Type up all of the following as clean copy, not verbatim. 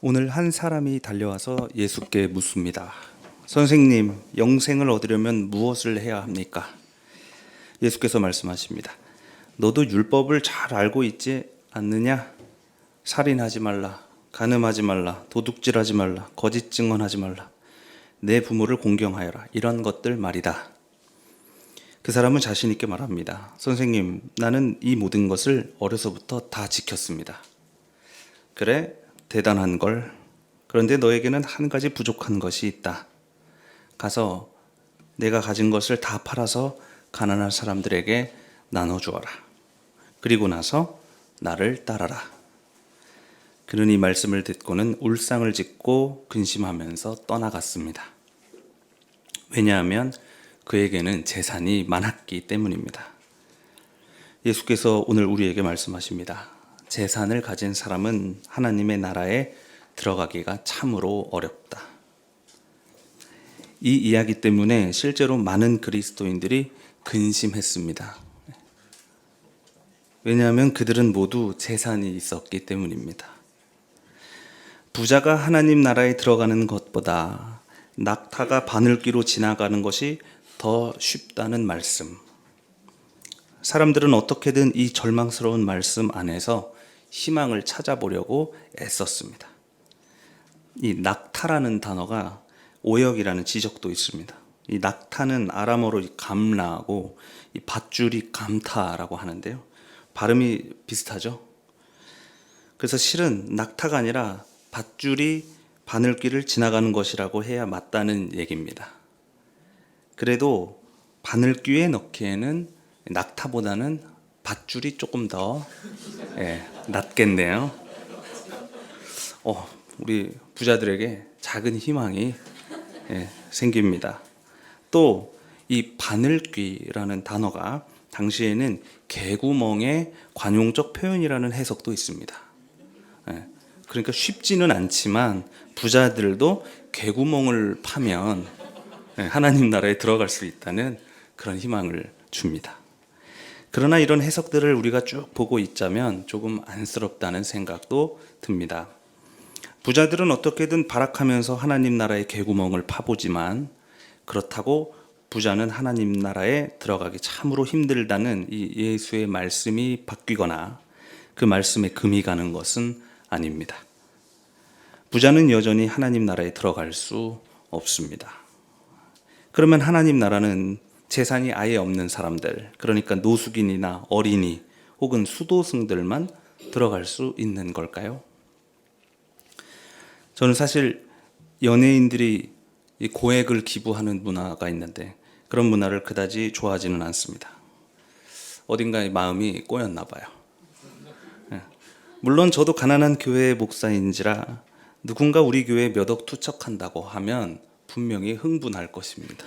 오늘 한 사람이 달려와서 예수께 묻습니다. 선생님, 영생을 얻으려면 무엇을 해야 합니까? 예수께서 말씀하십니다. 너도 율법을 잘 알고 있지 않느냐? 살인하지 말라, 간음하지 말라, 도둑질하지 말라, 거짓 증언하지 말라, 내 부모를 공경하여라, 이런 것들 말이다. 그 사람은 자신 있게 말합니다. 선생님, 나는 이 모든 것을 어려서부터 다 지켰습니다. 그래, 대단한 걸. 그런데 너에게는 한 가지 부족한 것이 있다. 가서 내가 가진 것을 다 팔아서 가난한 사람들에게 나눠주어라. 그리고 나서 나를 따라라. 그는 이 말씀을 듣고는 울상을 짓고 근심하면서 떠나갔습니다. 왜냐하면 그에게는 재산이 많았기 때문입니다. 예수께서 오늘 우리에게 말씀하십니다. 재산을 가진 사람은 하나님의 나라에 들어가기가 참으로 어렵다. 이 이야기 때문에 실제로 많은 그리스도인들이 근심했습니다. 왜냐하면 그들은 모두 재산이 있었기 때문입니다. 부자가 하나님 나라에 들어가는 것보다 낙타가 바늘귀로 지나가는 것이 더 쉽다는 말씀. 사람들은 어떻게든 이 절망스러운 말씀 안에서 희망을 찾아보려고 애썼습니다. 이 낙타라는 단어가 오역이라는 지적도 있습니다. 이 낙타는 아람어로 감라하고 이 밧줄이 감타라고 하는데요. 발음이 비슷하죠? 그래서 실은 낙타가 아니라 밧줄이 바늘길을 지나가는 것이라고 해야 맞다는 얘기입니다. 그래도 바늘귀에 넣기에는 낙타보다는 밧줄이 조금 더 낫겠네요. 우리 부자들에게 작은 희망이 생깁니다. 또 이 바늘귀라는 단어가 당시에는 개구멍의 관용적 표현이라는 해석도 있습니다. 그러니까 쉽지는 않지만 부자들도 개구멍을 파면 하나님 나라에 들어갈 수 있다는 그런 희망을 줍니다. 그러나 이런 해석들을 우리가 쭉 보고 있자면 조금 안쓰럽다는 생각도 듭니다. 부자들은 어떻게든 발악하면서 하나님 나라의 개구멍을 파보지만 그렇다고 부자는 하나님 나라에 들어가기 참으로 힘들다는 이 예수의 말씀이 바뀌거나 그 말씀에 금이 가는 것은 아닙니다. 부자는 여전히 하나님 나라에 들어갈 수 없습니다. 그러면 하나님 나라는 재산이 아예 없는 사람들, 그러니까 노숙인이나 어린이 혹은 수도승들만 들어갈 수 있는 걸까요? 저는 사실 연예인들이 이 고액을 기부하는 문화가 있는데 그런 문화를 그다지 좋아하지는 않습니다. 어딘가에 마음이 꼬였나 봐요. 물론 저도 가난한 교회의 목사인지라 누군가 우리 교회에 몇 억 투척한다고 하면 분명히 흥분할 것입니다.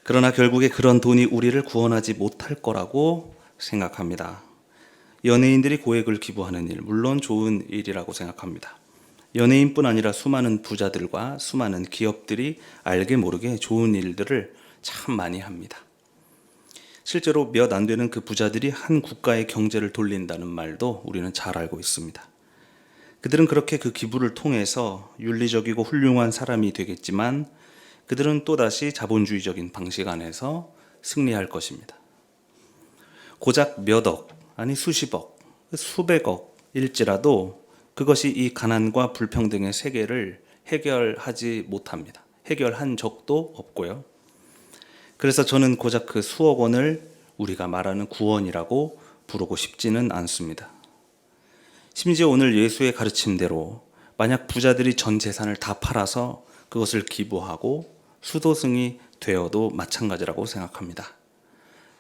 그러나 결국에 그런 돈이 우리를 구원하지 못할 거라고 생각합니다. 연예인들이 고액을 기부하는 일, 물론 좋은 일이라고 생각합니다. 연예인뿐 아니라 수많은 부자들과 수많은 기업들이 알게 모르게 좋은 일들을 참 많이 합니다. 실제로 몇 안 되는 그 부자들이 한 국가의 경제를 돌린다는 말도 우리는 잘 알고 있습니다. 그들은 그렇게 그 기부를 통해서 윤리적이고 훌륭한 사람이 되겠지만 그들은 또다시 자본주의적인 방식 안에서 승리할 것입니다. 고작 몇 억, 아니 수십억, 수백억일지라도 그것이 이 가난과 불평등의 세계를 해결하지 못합니다. 해결한 적도 없고요. 그래서 저는 고작 그 수억 원을 우리가 말하는 구원이라고 부르고 싶지는 않습니다. 심지어 오늘 예수의 가르침대로 만약 부자들이 전 재산을 다 팔아서 그것을 기부하고 수도승이 되어도 마찬가지라고 생각합니다.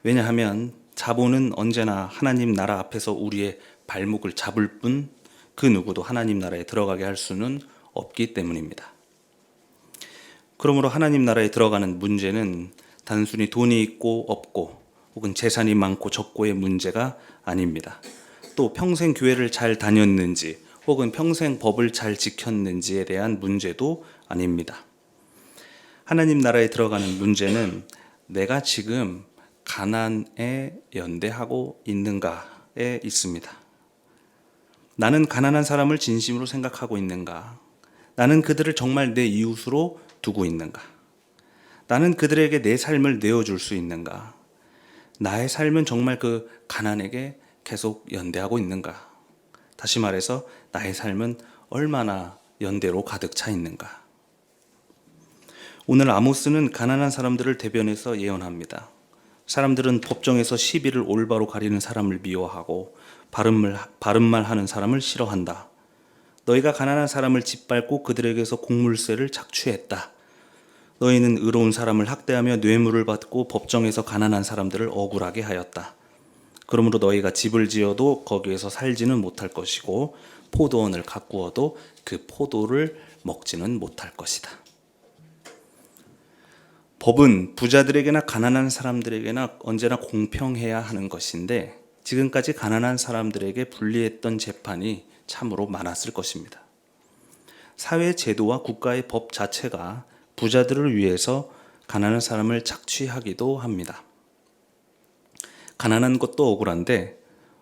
왜냐하면 자본은 언제나 하나님 나라 앞에서 우리의 발목을 잡을 뿐 그 누구도 하나님 나라에 들어가게 할 수는 없기 때문입니다. 그러므로 하나님 나라에 들어가는 문제는 단순히 돈이 있고 없고 혹은 재산이 많고 적고의 문제가 아닙니다. 또 평생 교회를 잘 다녔는지 혹은 평생 법을 잘 지켰는지에 대한 문제도 아닙니다. 하나님 나라에 들어가는 문제는 내가 지금 가난에 연대하고 있는가에 있습니다. 나는 가난한 사람을 진심으로 생각하고 있는가? 나는 그들을 정말 내 이웃으로 두고 있는가? 나는 그들에게 내 삶을 내어줄 수 있는가? 나의 삶은 정말 그 가난에게 계속 연대하고 있는가? 다시 말해서 나의 삶은 얼마나 연대로 가득 차 있는가? 오늘 아모스는 가난한 사람들을 대변해서 예언합니다. 사람들은 법정에서 시비를 올바로 가리는 사람을 미워하고 바른말 하는 사람을 싫어한다. 너희가 가난한 사람을 짓밟고 그들에게서 곡물세를 착취했다. 너희는 의로운 사람을 학대하며 뇌물을 받고 법정에서 가난한 사람들을 억울하게 하였다. 그러므로 너희가 집을 지어도 거기에서 살지는 못할 것이고 포도원을 가꾸어도 그 포도를 먹지는 못할 것이다. 법은 부자들에게나 가난한 사람들에게나 언제나 공평해야 하는 것인데 지금까지 가난한 사람들에게 불리했던 재판이 참으로 많았을 것입니다. 사회 제도와 국가의 법 자체가 부자들을 위해서 가난한 사람을 착취하기도 합니다. 가난한 것도 억울한데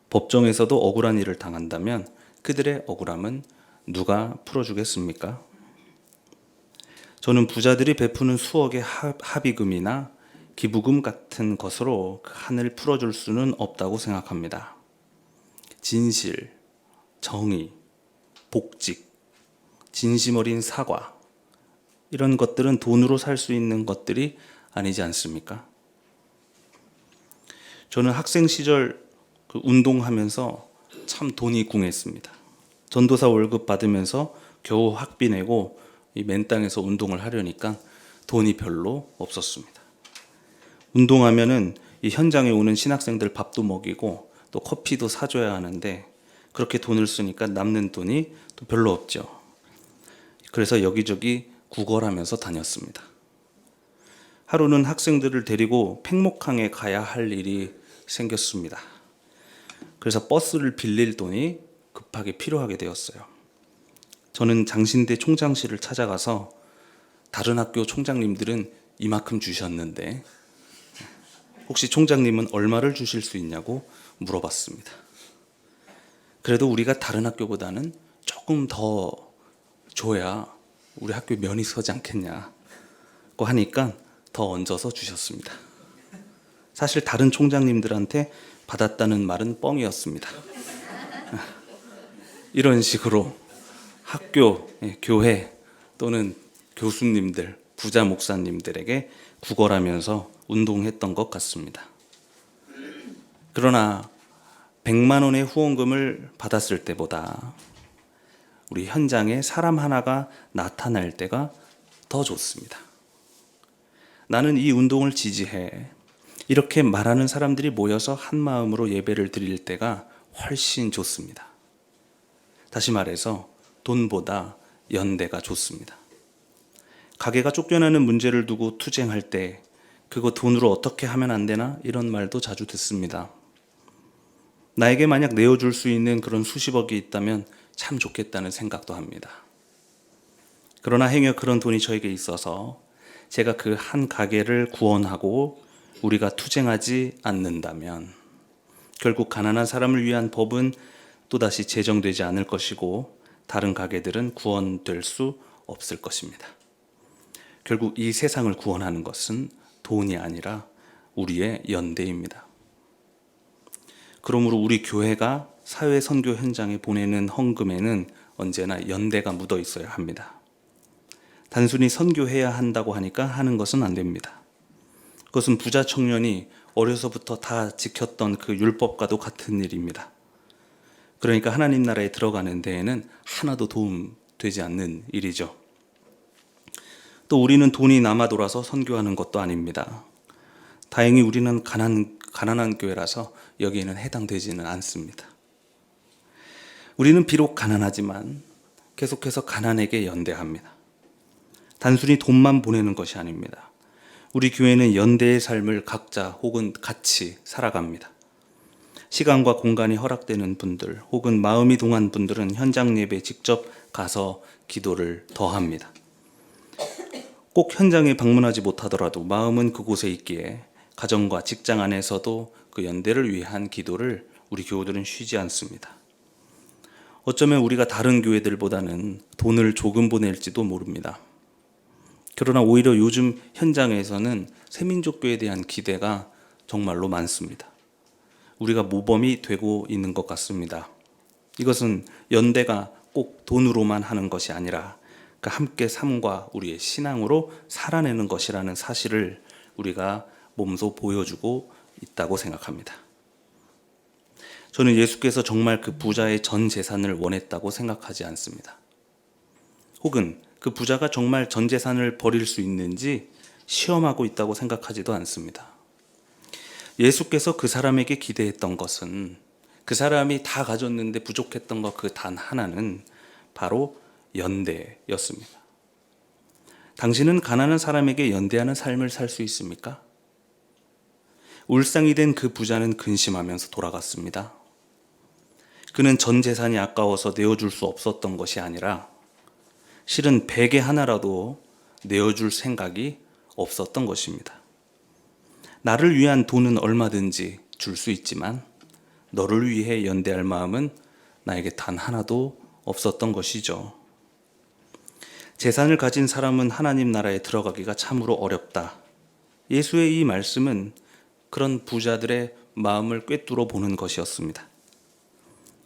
법정에서도 억울한 일을 당한다면 그들의 억울함은 누가 풀어주겠습니까? 저는 부자들이 베푸는 수억의 합의금이나 기부금 같은 것으로 그 한을 풀어줄 수는 없다고 생각합니다. 진실, 정의, 복직, 진심 어린 사과, 이런 것들은 돈으로 살 수 있는 것들이 아니지 않습니까? 저는 학생 시절 운동하면서 참 돈이 궁했습니다. 전도사 월급 받으면서 겨우 학비 내고 이 맨 땅에서 운동을 하려니까 돈이 별로 없었습니다. 운동하면은 이 현장에 오는 신학생들 밥도 먹이고 또 커피도 사줘야 하는데 그렇게 돈을 쓰니까 남는 돈이 또 별로 없죠. 그래서 여기저기 구걸하면서 다녔습니다. 하루는 학생들을 데리고 팽목항에 가야 할 일이 생겼습니다. 그래서 버스를 빌릴 돈이 급하게 필요하게 되었어요. 저는 장신대 총장실을 찾아가서 다른 학교 총장님들은 이만큼 주셨는데 혹시 총장님은 얼마를 주실 수 있냐고 물어봤습니다. 그래도 우리가 다른 학교보다는 조금 더 줘야 우리 학교 면이 서지 않겠냐고 하니까 더 얹어서 주셨습니다. 사실 다른 총장님들한테 받았다는 말은 뻥이었습니다. 이런 식으로 학교, 교회 또는 교수님들, 부자 목사님들에게 구걸하면서 운동했던 것 같습니다. 그러나 100만 원의 후원금을 받았을 때보다 우리 현장에 사람 하나가 나타날 때가 더 좋습니다. 나는 이 운동을 지지해. 이렇게 말하는 사람들이 모여서 한 마음으로 예배를 드릴 때가 훨씬 좋습니다. 다시 말해서 돈보다 연대가 좋습니다. 가게가 쫓겨나는 문제를 두고 투쟁할 때 그거 돈으로 어떻게 하면 안 되나? 이런 말도 자주 듣습니다. 나에게 만약 내어줄 수 있는 그런 수십억이 있다면 참 좋겠다는 생각도 합니다. 그러나 행여 그런 돈이 저에게 있어서 제가 그 한 가게를 구원하고 우리가 투쟁하지 않는다면 결국 가난한 사람을 위한 법은 또다시 제정되지 않을 것이고 다른 가게들은 구원될 수 없을 것입니다. 결국 이 세상을 구원하는 것은 돈이 아니라 우리의 연대입니다. 그러므로 우리 교회가 사회 선교 현장에 보내는 헌금에는 언제나 연대가 묻어 있어야 합니다. 단순히 선교해야 한다고 하니까 하는 것은 안 됩니다. 그것은 부자 청년이 어려서부터 다 지켰던 그 율법과도 같은 일입니다. 그러니까 하나님 나라에 들어가는 데에는 하나도 도움되지 않는 일이죠. 또 우리는 돈이 남아 돌아서 선교하는 것도 아닙니다. 다행히 우리는 가난한 교회라서 여기에는 해당되지는 않습니다. 우리는 비록 가난하지만 계속해서 가난에게 연대합니다. 단순히 돈만 보내는 것이 아닙니다. 우리 교회는 연대의 삶을 각자 혹은 같이 살아갑니다. 시간과 공간이 허락되는 분들 혹은 마음이 동한 분들은 현장 예배에 직접 가서 기도를 더합니다. 꼭 현장에 방문하지 못하더라도 마음은 그곳에 있기에 가정과 직장 안에서도 그 연대를 위한 기도를 우리 교우들은 쉬지 않습니다. 어쩌면 우리가 다른 교회들보다는 돈을 조금 보낼지도 모릅니다. 그러나 오히려 요즘 현장에서는 새민족교회에 대한 기대가 정말로 많습니다. 우리가 모범이 되고 있는 것 같습니다. 이것은 연대가 꼭 돈으로만 하는 것이 아니라 그 함께 삶과 우리의 신앙으로 살아내는 것이라는 사실을 우리가 몸소 보여주고 있다고 생각합니다. 저는 예수께서 정말 그 부자의 전 재산을 원했다고 생각하지 않습니다. 혹은 그 부자가 정말 전 재산을 버릴 수 있는지 시험하고 있다고 생각하지도 않습니다. 예수께서 그 사람에게 기대했던 것은 그 사람이 다 가졌는데 부족했던 것 그 단 하나는 바로 연대였습니다. 당신은 가난한 사람에게 연대하는 삶을 살 수 있습니까? 울상이 된 그 부자는 근심하면서 돌아갔습니다. 그는 전 재산이 아까워서 내어줄 수 없었던 것이 아니라 실은 베개 하나라도 내어줄 생각이 없었던 것입니다. 나를 위한 돈은 얼마든지 줄 수 있지만 너를 위해 연대할 마음은 나에게 단 하나도 없었던 것이죠. 재산을 가진 사람은 하나님 나라에 들어가기가 참으로 어렵다. 예수의 이 말씀은 그런 부자들의 마음을 꿰뚫어 보는 것이었습니다.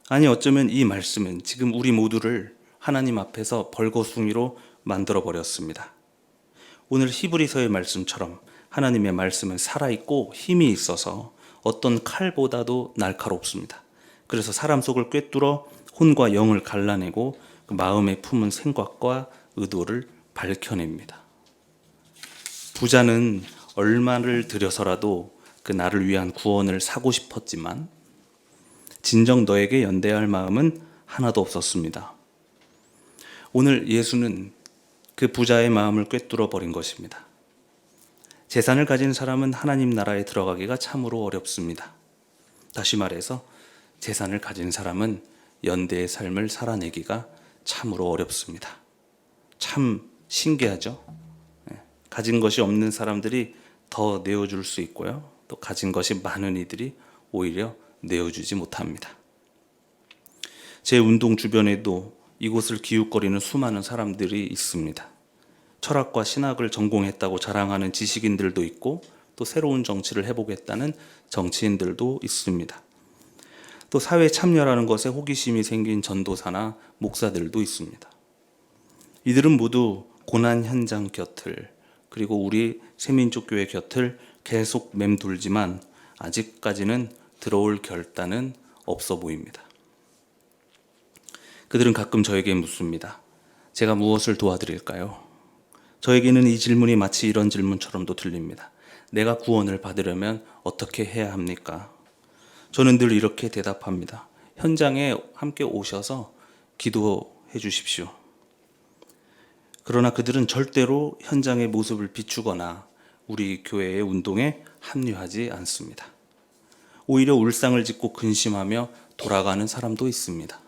아니 어쩌면 이 말씀은 지금 우리 모두를 하나님 앞에서 벌거숭이로 만들어 버렸습니다. 오늘 히브리서의 말씀처럼 하나님의 말씀은 살아있고 힘이 있어서 어떤 칼보다도 날카롭습니다. 그래서 사람 속을 꿰뚫어 혼과 영을 갈라내고 그 마음에 품은 생각과 의도를 밝혀냅니다. 부자는 얼마를 들여서라도 그 나를 위한 구원을 사고 싶었지만 진정 너에게 연대할 마음은 하나도 없었습니다. 오늘 예수는 그 부자의 마음을 꿰뚫어 버린 것입니다. 재산을 가진 사람은 하나님 나라에 들어가기가 참으로 어렵습니다. 다시 말해서 재산을 가진 사람은 연대의 삶을 살아내기가 참으로 어렵습니다. 참 신기하죠? 가진 것이 없는 사람들이 더 내어줄 수 있고요. 또 가진 것이 많은 이들이 오히려 내어주지 못합니다. 제 운동 주변에도 이곳을 기웃거리는 수많은 사람들이 있습니다. 철학과 신학을 전공했다고 자랑하는 지식인들도 있고 또 새로운 정치를 해보겠다는 정치인들도 있습니다. 또 사회 참여라는 것에 호기심이 생긴 전도사나 목사들도 있습니다. 이들은 모두 고난 현장 곁을 그리고 우리 새민족교회 곁을 계속 맴돌지만 아직까지는 들어올 결단은 없어 보입니다. 그들은 가끔 저에게 묻습니다. 제가 무엇을 도와드릴까요? 저에게는 이 질문이 마치 이런 질문처럼도 들립니다. 내가 구원을 받으려면 어떻게 해야 합니까? 저는 늘 이렇게 대답합니다. 현장에 함께 오셔서 기도해 주십시오. 그러나 그들은 절대로 현장의 모습을 비추거나 우리 교회의 운동에 합류하지 않습니다. 오히려 울상을 짓고 근심하며 돌아가는 사람도 있습니다.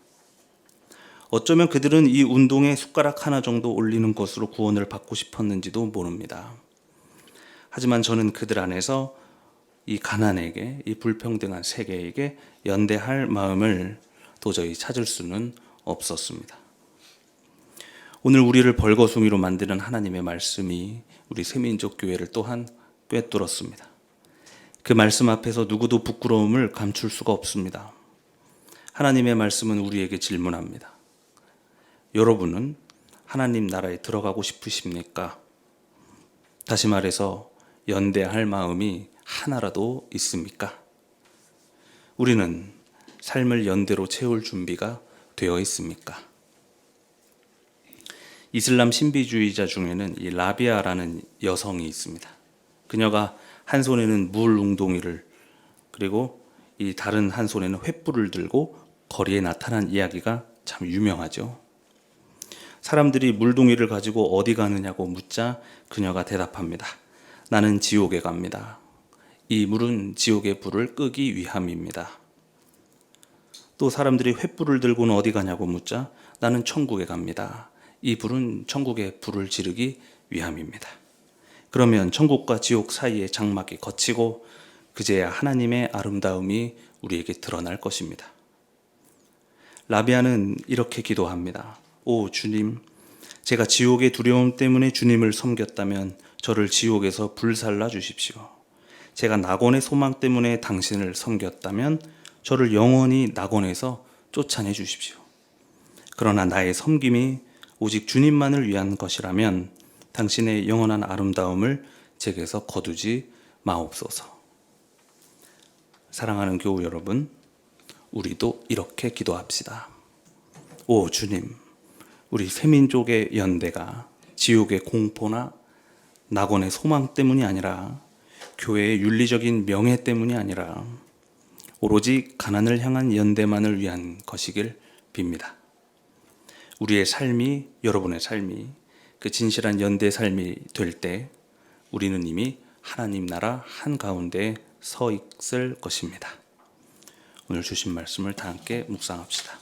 어쩌면 그들은 이 운동에 숟가락 하나 정도 올리는 것으로 구원을 받고 싶었는지도 모릅니다. 하지만 저는 그들 안에서 이 가난에게, 이 불평등한 세계에게 연대할 마음을 도저히 찾을 수는 없었습니다. 오늘 우리를 벌거숭이로 만드는 하나님의 말씀이 우리 새민족 교회를 또한 꿰뚫었습니다. 그 말씀 앞에서 누구도 부끄러움을 감출 수가 없습니다. 하나님의 말씀은 우리에게 질문합니다. 여러분은 하나님 나라에 들어가고 싶으십니까? 다시 말해서 연대할 마음이 하나라도 있습니까? 우리는 삶을 연대로 채울 준비가 되어 있습니까? 이슬람 신비주의자 중에는 이 라비아라는 여성이 있습니다. 그녀가 한 손에는 물 웅덩이를 그리고 이 다른 한 손에는 횃불을 들고 거리에 나타난 이야기가 참 유명하죠. 사람들이 물동이를 가지고 어디 가느냐고 묻자 그녀가 대답합니다. 나는 지옥에 갑니다. 이 물은 지옥의 불을 끄기 위함입니다. 또 사람들이 횃불을 들고는 어디 가냐고 묻자 나는 천국에 갑니다. 이 불은 천국의 불을 지르기 위함입니다. 그러면 천국과 지옥 사이의 장막이 걷히고 그제야 하나님의 아름다움이 우리에게 드러날 것입니다. 라비아는 이렇게 기도합니다. 오 주님, 제가 지옥의 두려움 때문에 주님을 섬겼다면 저를 지옥에서 불살라 주십시오. 제가 낙원의 소망 때문에 당신을 섬겼다면 저를 영원히 낙원에서 쫓아내 주십시오. 그러나 나의 섬김이 오직 주님만을 위한 것이라면 당신의 영원한 아름다움을 제게서 거두지 마옵소서. 사랑하는 교우 여러분, 우리도 이렇게 기도합시다. 오 주님, 우리 세민족의 연대가 지옥의 공포나 낙원의 소망 때문이 아니라 교회의 윤리적인 명예 때문이 아니라 오로지 가난을 향한 연대만을 위한 것이길 빕니다. 우리의 삶이, 여러분의 삶이 그 진실한 연대 삶이 될 때 우리는 이미 하나님 나라 한가운데 서 있을 것입니다. 오늘 주신 말씀을 다 함께 묵상합시다.